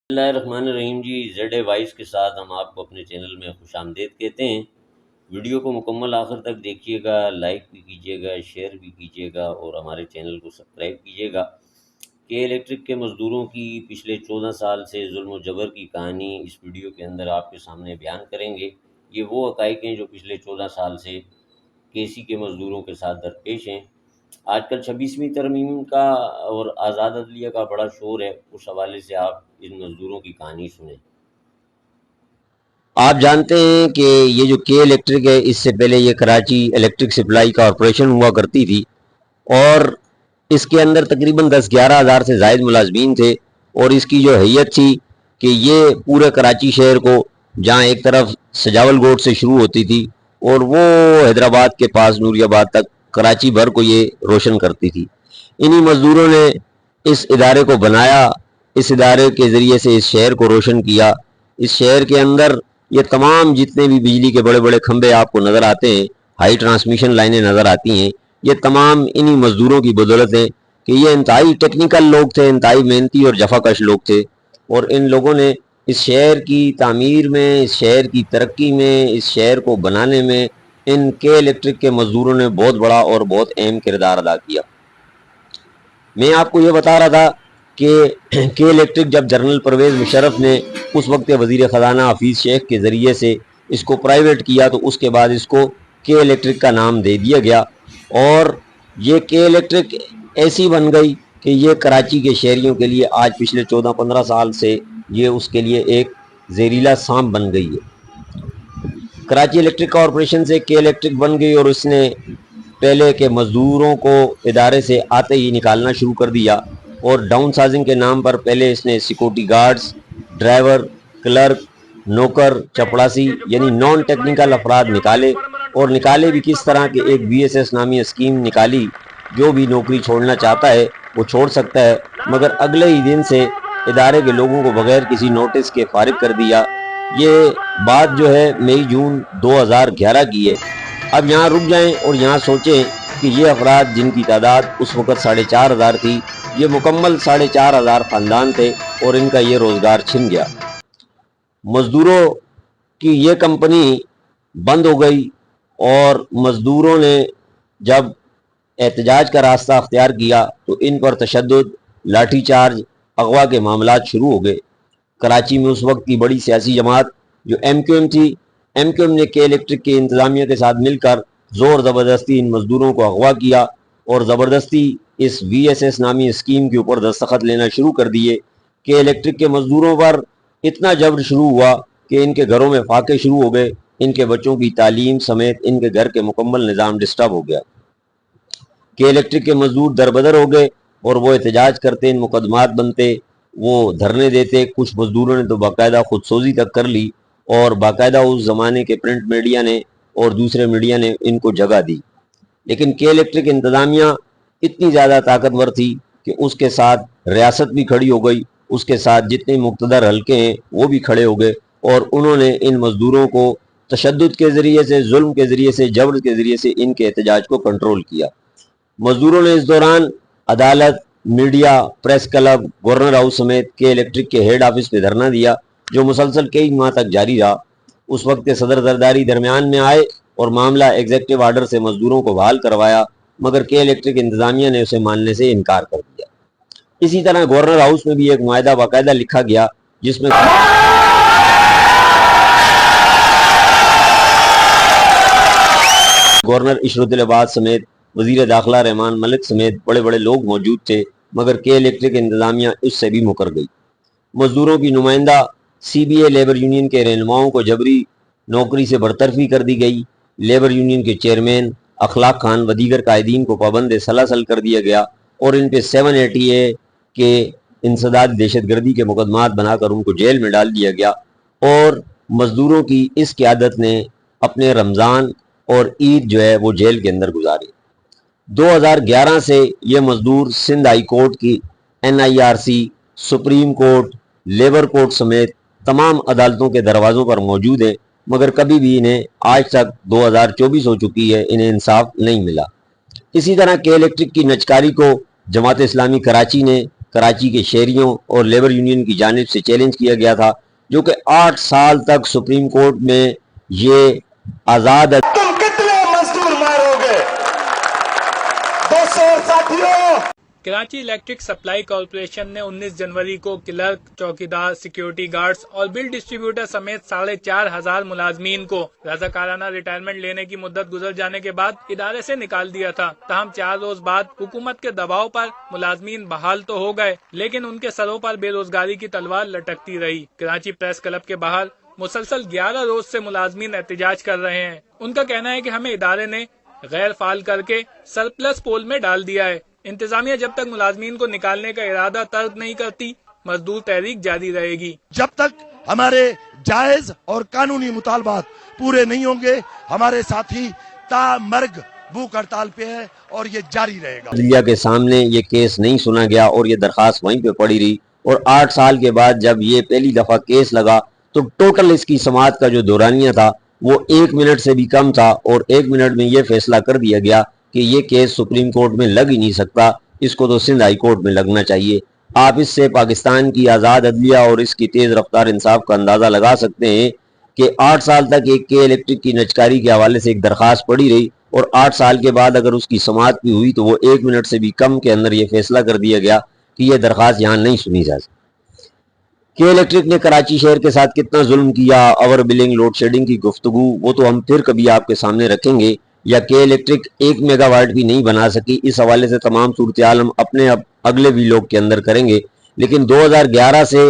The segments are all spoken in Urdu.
بسم اللہ الرحمن الرحیم جی، زیڈ وائس کے ساتھ ہم آپ کو اپنے چینل میں خوش آمدید کہتے ہیں۔ ویڈیو کو مکمل آخر تک دیکھیے گا، لائک بھی کیجیے گا، شیئر بھی کیجیے گا اور ہمارے چینل کو سبسکرائب کیجیے گا کہ الیکٹرک کے مزدوروں کی پچھلے 14 سال سے ظلم و جبر کی کہانی اس ویڈیو کے اندر آپ کے سامنے بیان کریں گے۔ یہ وہ حقائق ہیں جو پچھلے 14 سال سے کے سی کے مزدوروں کے ساتھ درپیش ہیں۔ آج کل 26ویں ترمیم کا اور آزاد عدلیہ کا بڑا شور ہے، اس حوالے سے آپ ان مزدوروں کی کہانی سنیں۔ آپ جانتے ہیں کہ یہ جو کے الیکٹرک ہے، اس سے پہلے یہ کراچی الیکٹرک سپلائی کارپوریشن ہوا کرتی تھی اور اس کے اندر تقریباً 10-11 ہزار سے زائد ملازمین تھے، اور اس کی جو حیت تھی کہ یہ پورے کراچی شہر کو، جہاں ایک طرف سجاول گوٹ سے شروع ہوتی تھی اور وہ حیدرآباد کے پاس نوری آباد تک کراچی بھر کو یہ روشن کرتی تھی، انہی مزدوروں نے اس ادارے کو بنایا، اس ادارے کے ذریعے سے اس شہر کو روشن کیا۔ اس شہر کے اندر یہ تمام جتنے بھی بجلی کے بڑے بڑے کھمبے آپ کو نظر آتے ہیں، ہائی ٹرانسمیشن لائنیں نظر آتی ہیں، یہ تمام انہی مزدوروں کی بدولت ہے کہ یہ انتہائی ٹیکنیکل لوگ تھے، انتہائی محنتی اور جفاکش لوگ تھے، اور ان لوگوں نے اس شہر کی تعمیر میں، اس شہر کی ترقی میں، اس شہر کو بنانے میں ان کے الیکٹرک کے مزدوروں نے بہت بڑا اور بہت اہم کردار ادا کیا۔ میں آپ کو یہ بتا رہا تھا کہ کے الیکٹرک جب جنرل پرویز مشرف نے اس وقت وزیر خزانہ حفیظ شیخ کے ذریعے سے اس کو پرائیویٹ کیا، تو اس کے بعد اس کو کے الیکٹرک کا نام دے دیا گیا، اور یہ کے الیکٹرک ایسی بن گئی کہ یہ کراچی کے شہریوں کے لیے آج پچھلے 14-15 سال سے یہ اس کے لیے ایک زہریلا سانپ بن گئی ہے۔ کراچی الیکٹرک کارپوریشن سے کے الیکٹرک بن گئی، اور اس نے پہلے کے مزدوروں کو ادارے سے آتے ہی نکالنا شروع کر دیا، اور ڈاؤن سائزنگ کے نام پر پہلے اس نے سیکورٹی گارڈز، ڈرائیور، کلرک، نوکر، چپڑاسی یعنی نان ٹیکنیکل افراد نکالے، اور نکالے بھی کس طرح کہ ایک بی ایس ایس نامی اسکیم نکالی، جو بھی نوکری چھوڑنا چاہتا ہے وہ چھوڑ سکتا ہے، مگر اگلے ہی دن سے ادارے کے لوگوں کو بغیر کسی نوٹس کے فارغ کر دیا۔ یہ بات جو ہے مئی جون 2011 کی ہے۔ اب یہاں رک جائیں اور یہاں سوچیں کہ یہ افراد جن کی تعداد اس وقت 4,500 تھی، یہ مکمل 4,500 خاندان تھے، اور ان کا یہ روزگار چھن گیا۔ مزدوروں کی یہ کمپنی بند ہو گئی، اور مزدوروں نے جب احتجاج کا راستہ اختیار کیا تو ان پر تشدد، لاٹھی چارج، اغوا کے معاملات شروع ہو گئے۔ کراچی میں اس وقت کی بڑی سیاسی جماعت جو ایم کیو ایم تھی، ایم کیو ایم نے کے الیکٹرک کی انتظامیہ کے ساتھ مل کر زور زبردستی ان مزدوروں کو اغوا کیا، اور زبردستی اس وی ایس ایس نامی اسکیم کے اوپر دستخط لینا شروع کر دیے۔ کہ الیکٹرک کے مزدوروں پر اتنا جبر شروع ہوا کہ ان کے گھروں میں فاقے شروع ہو گئے، ان کے بچوں کی تعلیم سمیت ان کے گھر کے مکمل نظام ڈسٹرب ہو گیا۔ کہ الیکٹرک کے مزدور دربدر ہو گئے، اور وہ احتجاج کرتے، ان مقدمات بنتے، وہ دھرنے دیتے۔ کچھ مزدوروں نے تو باقاعدہ خود سوزی تک کر لی، اور باقاعدہ اس زمانے کے پرنٹ میڈیا نے اور دوسرے میڈیا نے ان کو جگہ دی۔ لیکن کے الیکٹرک انتظامیہ اتنی زیادہ طاقتور تھی کہ اس کے ساتھ ریاست بھی کھڑی ہو گئی، اس کے ساتھ جتنے مقتدر حلقے ہیں وہ بھی کھڑے ہو گئے، اور انہوں نے ان مزدوروں کو تشدد کے ذریعے سے، ظلم کے ذریعے سے، جبر کے ذریعے سے ان کے احتجاج کو کنٹرول کیا۔ مزدوروں نے اس دوران عدالت، media, press club, governor house سمیت کے الیکٹرک کے ہیڈ آفس پہ دھرنا دیا، جو مسلسل کئی ماہ تک جاری رہا۔ اس وقت کے صدر زرداری درمیان میں آئے اور معاملہ ایگزیکٹو آرڈر سے مزدوروں کو بحال کروایا، مگر کے الیکٹرک انتظامیہ نے اسے ماننے سے انکار کر دیا۔ اسی طرح گورنر ہاؤس میں بھی ایک معاہدہ باقاعدہ لکھا گیا، جس میں گورنر عشرت العباد سمیت وزیر داخلہ رحمان ملک سمیت بڑے بڑے لوگ موجود تھے، مگر کے الیکٹرک انتظامیہ اس سے بھی مکر گئی۔ مزدوروں کی نمائندہ سی بی اے لیبر یونین کے رہنماؤں کو جبری نوکری سے برطرفی کر دی گئی۔ لیبر یونین کے چیئرمین اخلاق خان و دیگر قائدین کو پابند سلاسل کر دیا گیا، اور ان پہ 780A کے انسداد دہشت گردی کے مقدمات بنا کر ان کو جیل میں ڈال دیا گیا۔ اور مزدوروں کی اس قیادت نے اپنے رمضان اور عید جو ہے وہ جیل کے اندر گزارے۔ 2011 سے یہ مزدور سندھ ہائی کورٹ کی NIRC، supreme court, labour court سمیت تمام عدالتوں کے دروازوں پر موجود ہیں، مگر کبھی بھی انہیں آج تک 2024 ہو چکی ہے، انہیں انصاف نہیں ملا۔ اسی طرح کے الیکٹرک کی نجکاری کو جماعت اسلامی کراچی نے کراچی کے شہریوں اور لیبر یونین کی جانب سے چیلنج کیا گیا تھا، جو کہ 8 سال تک سپریم کورٹ میں یہ آزاد تم کتنے مزدور مارو گے؟ 200 ساتھیوں۔ کراچی الیکٹرک سپلائی کارپوریشن نے 19 جنوری کو کلرک، چوکیدار، سیکیورٹی گارڈز اور بل ڈسٹریبیوٹر سمیت 4,500 ملازمین کو رضاکارانہ ریٹائرمنٹ لینے کی مدت گزر جانے کے بعد ادارے سے نکال دیا تھا۔ تاہم 4 روز بعد حکومت کے دباؤ پر ملازمین بحال تو ہو گئے، لیکن ان کے سروں پر بے روزگاری کی تلوار لٹکتی رہی۔ کراچی پریس کلب کے باہر مسلسل 11 روز سے ملازمین احتجاج کر رہے ہیں۔ ان کا کہنا ہے کہ ہمیں ادارے نے غیر فعال کر کے سرپلس پول میں ڈال دیا ہے۔ انتظامیہ جب تک ملازمین کو نکالنے کا ارادہ ترک نہیں کرتی، مزدور تحریک جاری رہے گی۔ جب تک ہمارے جائز اور قانونی مطالبات پورے نہیں ہوں گے، ہمارے ساتھی تا مرگ بھوک ہڑتال پہ ہے اور یہ جاری رہے گا۔ عدلیہ کے سامنے یہ کیس نہیں سنا گیا اور یہ درخواست وہیں پہ پڑی رہی، اور 8 سال کے بعد جب یہ پہلی دفعہ کیس لگا تو ٹوٹل اس کی سماعت کا جو دورانیہ تھا وہ 1 منٹ سے بھی کم تھا، اور 1 منٹ میں یہ فیصلہ کر دیا گیا کہ یہ کیس سپریم کورٹ میں لگ ہی نہیں سکتا، اس کو تو سندھ ہائی کورٹ میں لگنا چاہیے۔ آپ اس سے پاکستان کی آزاد عدلیہ اور اس کی تیز رفتار انصاف کا اندازہ لگا سکتے ہیں کہ 8 سال تک ایک کے الیکٹرک کی نجکاری کے حوالے سے ایک درخواست پڑی رہی، اور 8 سال کے بعد اگر اس کی سماعت بھی ہوئی تو وہ 1 منٹ سے بھی کم کے اندر یہ فیصلہ کر دیا گیا کہ یہ درخواست یہاں نہیں سنی جا سکتی۔ کے الیکٹرک نے کراچی شہر کے ساتھ کتنا ظلم کیا، اوور بلنگ، لوڈ شیڈنگ کی گفتگو وہ تو ہم پھر کبھی آپ کے سامنے رکھیں گے، یا کے الیکٹرک 1 میگا واٹ بھی نہیں بنا سکی، اس حوالے سے تمام صورتحال ہم اپنے اگلے ویلوگ کے اندر کریں گے۔ لیکن 2011 سے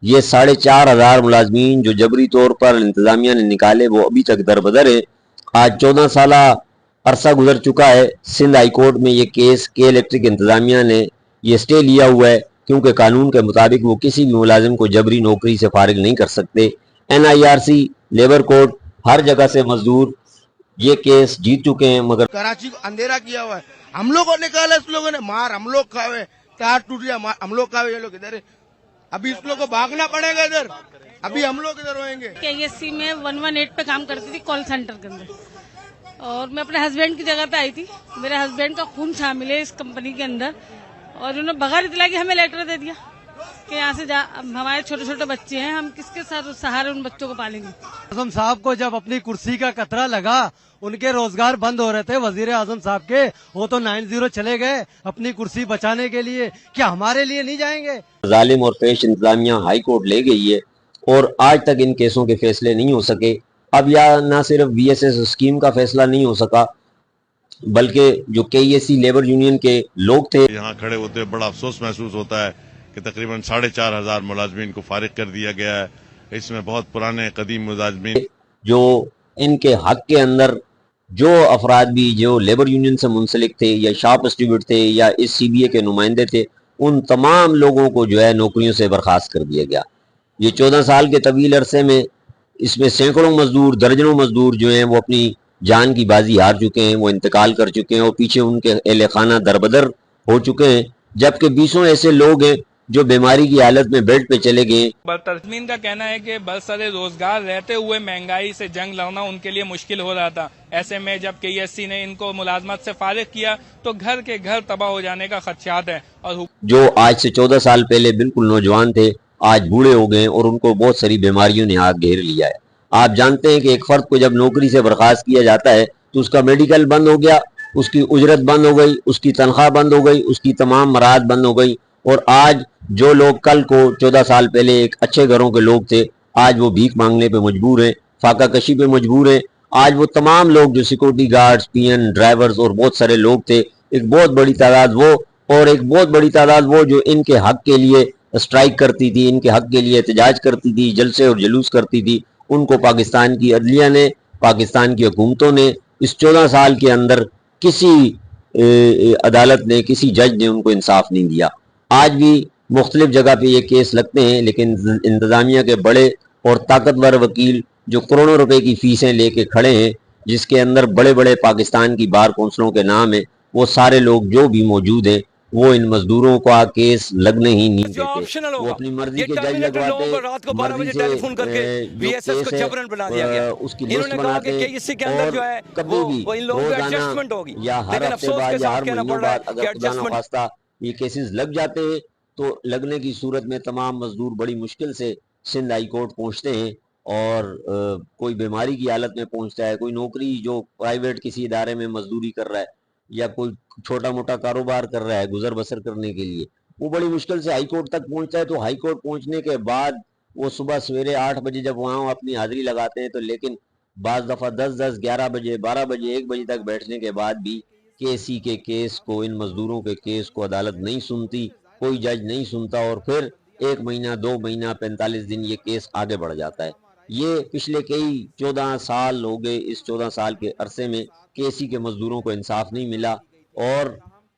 یہ 4,500 ملازمین جو جبری طور پر انتظامیہ نے نکالے وہ ابھی تک دربدر ہے۔ آج 14 سالہ عرصہ گزر چکا ہے، سندھ ہائی کورٹ میں یہ کیس کے الیکٹرک انتظامیہ نے یہ سٹے لیا ہوا ہے، کیونکہ قانون کے مطابق وہ کسی بھی ملازم کو جبری نوکری سے فارغ نہیں کر سکتے۔ NIRC، لیبر کورٹ، ہر جگہ سے مزدور یہ کیس جیت چکے ہیں، مگر کراچی کو اندھیرا کیا ہوا ہے۔ ہم لوگوں نے نکالا، اس لوگوں نے مار ہم لوگ کھاوے، تار ٹوٹ گیا ہم لوگ کھاوے، یہ لوگ ادھر ہے۔ ابھی اس لوگ کو بھاگنا پڑے گا ادھر، ابھی ہم لوگ ادھر ہوئیں گے۔ KSC میں 118 پہ کام کرتی تھی، کال سینٹر کے اندر، اور میں اپنے ہسبینڈ کی جگہ پہ آئی تھی۔ میرے ہسبینڈ کا خون شامل ہے اس کمپنی کے اندر، اور انہوں نے بغیر اطلاع کے ہمیں لیٹر دے دیا کہ یہاں سے ہمارے چھوٹے چھوٹے بچے ہیں، ہم کس کے ساتھ سہارے ان بچوں کو پالیں گے۔ اعظم صاحب کو جب اپنی کرسی کا خطرہ لگا، ان کے روزگار بند ہو رہے تھے وزیر اعظم صاحب کے، وہ تو 90 چلے گئے اپنی کرسی بچانے کے لیے، کیا ہمارے لیے نہیں جائیں گے؟ ظالم اور پیش انتظامیہ ہائی کورٹ لے گئی ہے، اور آج تک ان کیسوں کے فیصلے نہیں ہو سکے۔ اب یا نہ صرف VSS اسکیم کا فیصلہ نہیں ہو سکا، بلکہ جو KSC لیبر یونین کے لوگ تھے یہاں کھڑے ہوتے بڑا افسوس محسوس ہوتا ہے کہ تقریباً 4,500 ملازمین کو فارغ کر دیا گیا ہے۔ اس میں بہت پرانے قدیم ملازمین جو ان کے حق کے اندر جو افراد بھی جو لیبر یونین سے منسلک تھے یا شاپ اسٹیوڈ تھے یا اس CBA کے نمائندے تھے، ان تمام لوگوں کو جو ہے نوکریوں سے برخاست کر دیا گیا۔ یہ 14 سال کے طویل عرصے میں اس میں سینکڑوں مزدور، درجنوں مزدور جو ہیں وہ اپنی جان کی بازی ہار چکے ہیں، وہ انتقال کر چکے ہیں، اور پیچھے ان کے اہل خانہ دربدر ہو چکے ہیں، جبکہ 20 ایسے لوگ ہیں جو بیماری کی حالت میں بیڈ پہ چلے گئے۔ برطرفین کا کہنا ہے کہ برسر روزگار رہتے ہوئے مہنگائی سے جنگ لڑنا ان کے لیے مشکل ہو رہا تھا۔ ایسے میں جب KSC نے ان کو ملازمت سے فارغ کیا تو گھر کے گھر تباہ ہو جانے کا خدشات ہے، اور جو آج سے 14 سال پہلے بالکل نوجوان تھے آج بوڑھے ہو گئے، اور ان کو بہت ساری بیماریوں نے آگ گھیر لیا ہے۔ آپ جانتے ہیں کہ ایک فرد کو جب نوکری سے برخاست کیا جاتا ہے تو اس کا میڈیکل بند ہو گیا، اس کی اجرت بند ہو گئی، اس کی تنخواہ بند ہو گئی، اس کی تمام مراد بند ہو گئی، اور آج جو لوگ کل کو 14 سال پہلے ایک اچھے گھروں کے لوگ تھے آج وہ بھیک مانگنے پہ مجبور ہیں، فاقہ کشی پہ مجبور ہیں۔ آج وہ تمام لوگ جو سیکورٹی گارڈز، PN، ڈرائیورز اور بہت سارے لوگ تھے، ایک بہت بڑی تعداد وہ، اور ایک بہت بڑی تعداد وہ جو ان کے حق کے لیے اسٹرائک کرتی تھی، ان کے حق کے لیے احتجاج کرتی تھی، جلسے اور جلوس کرتی تھی، ان کو پاکستان کی عدلیہ نے، پاکستان کی حکومتوں نے اس 14 سال کے اندر کسی عدالت نے، کسی جج نے ان کو انصاف نہیں دیا۔ آج بھی مختلف جگہ پہ یہ کیس لگتے ہیں، لیکن انتظامیہ کے بڑے اور طاقتور وکیل جو کروڑوں روپے کی فیسیں لے کے کھڑے ہیں، جس کے اندر بڑے بڑے پاکستان کی بار کونسلوں کے نام ہیں، وہ سارے لوگ جو بھی موجود ہیں وہ ان مزدوروں کا کیس لگنے ہی نہیں دیتے۔ وہ اپنی مرضی کے جج لگواتے، رات کو 12 بجے ٹیلی فون کر کے VSS کو جبرن بنا دیا گیا۔ اس کی انہوں لسٹ نے کہا کہ بناتے، KSC کے اندر جو ہے وہ ان لوگوں کو ایڈجسٹمنٹ ہوگی، یا ہر لیکن ہفتے افسوس بعد کے یا ہر ساتھ کہنا مہینے پڑ رہا بعد ہے کہ اگر خدا ایڈجسٹمنٹ نخواستہ یہ کیسز لگ جاتے ہیں تو لگنے کی صورت میں تمام مزدور بڑی مشکل سے سندھ ہائی کورٹ پہنچتے ہیں، اور کوئی بیماری کی حالت میں پہنچتا ہے، کوئی نوکری جو پرائیویٹ کسی ادارے میں مزدوری کر رہا ہے یا کوئی چھوٹا موٹا کاروبار کر رہا ہے گزر بسر کرنے کے لیے، وہ بڑی مشکل سے ہائی کورٹ تک پہنچتا ہے. تو ہائی کورٹ پہنچنے کے بعد وہ صبح سویرے 8 بجے جب وہاں اپنی حاضری لگاتے ہیں تو لیکن بعض دفعہ 10 11 بجے 12 بجے 1 بجے تک بیٹھنے کے بعد بھی کیسی کے کیس کو، ان مزدوروں کے کیس کو عدالت نہیں سنتی، کوئی جج نہیں سنتا، اور پھر 1 مہینہ 2 مہینہ 45 دن یہ کیس آگے بڑھ جاتا ہے. یہ پچھلے کئی 14 سال ہو گئے، اس 14 سال کے عرصے میں کیسی کے مزدوروں کو انصاف نہیں ملا. اور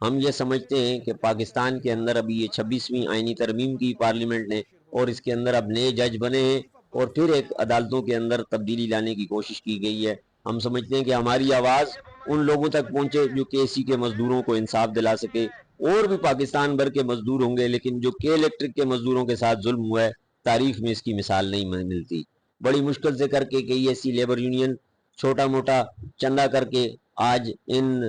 ہم یہ سمجھتے ہیں کہ پاکستان کے اندر ابھی یہ 26ویں آئینی ترمیم کی پارلیمنٹ نے، اور اس کے اندر اب نئے جج بنے ہیں اور پھر ایک عدالتوں کے اندر تبدیلی لانے کی کوشش کی گئی ہے. ہم سمجھتے ہیں کہ ہماری آواز ان لوگوں تک پہنچے جو کیسی کے مزدوروں کو انصاف دلا سکے. اور بھی پاکستان بھر کے مزدور ہوں گے، لیکن جو کے الیکٹرک کے مزدوروں کے ساتھ ظلم ہوا ہے تاریخ میں اس کی مثال نہیں ملتی. بڑی مشکل سے کر کے کئی ایسی لیبر یونین چھوٹا موٹا چندہ کر کے آج ان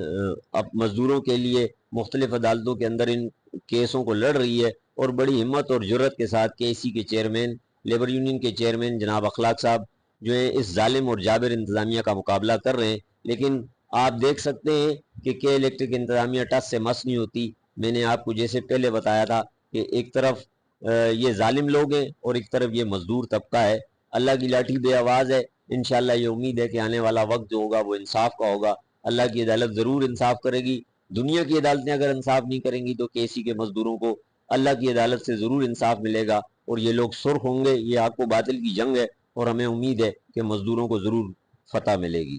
مزدوروں کے لیے مختلف عدالتوں کے اندر ان کیسوں کو لڑ رہی ہے، اور بڑی ہمت اور جرت کے ساتھ کیسی کے چیئرمین، لیبر یونین کے چیئرمین جناب اخلاق صاحب جو ہے اس ظالم اور جابر انتظامیہ کا مقابلہ کر رہے ہیں. لیکن آپ دیکھ سکتے ہیں کہ کے الیکٹرک انتظامیہ ٹس سے مس نہیں ہوتی. میں نے آپ کو جیسے پہلے بتایا تھا کہ ایک طرف یہ ظالم لوگ ہیں اور ایک طرف یہ مزدور طبقہ ہے. اللہ کی لاٹھی بے آواز ہے. انشاءاللہ یہ امید ہے کہ آنے والا وقت جو ہوگا وہ انصاف کا ہوگا. اللہ کی عدالت ضرور انصاف کرے گی. دنیا کی عدالتیں اگر انصاف نہیں کریں گی تو کیسی کے مزدوروں کو اللہ کی عدالت سے ضرور انصاف ملے گا، اور یہ لوگ سرخ ہوں گے. یہ حق و باطل کی جنگ ہے اور ہمیں امید ہے کہ مزدوروں کو ضرور فتح ملے گی.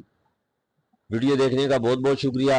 ویڈیو دیکھنے کا بہت بہت شکریہ.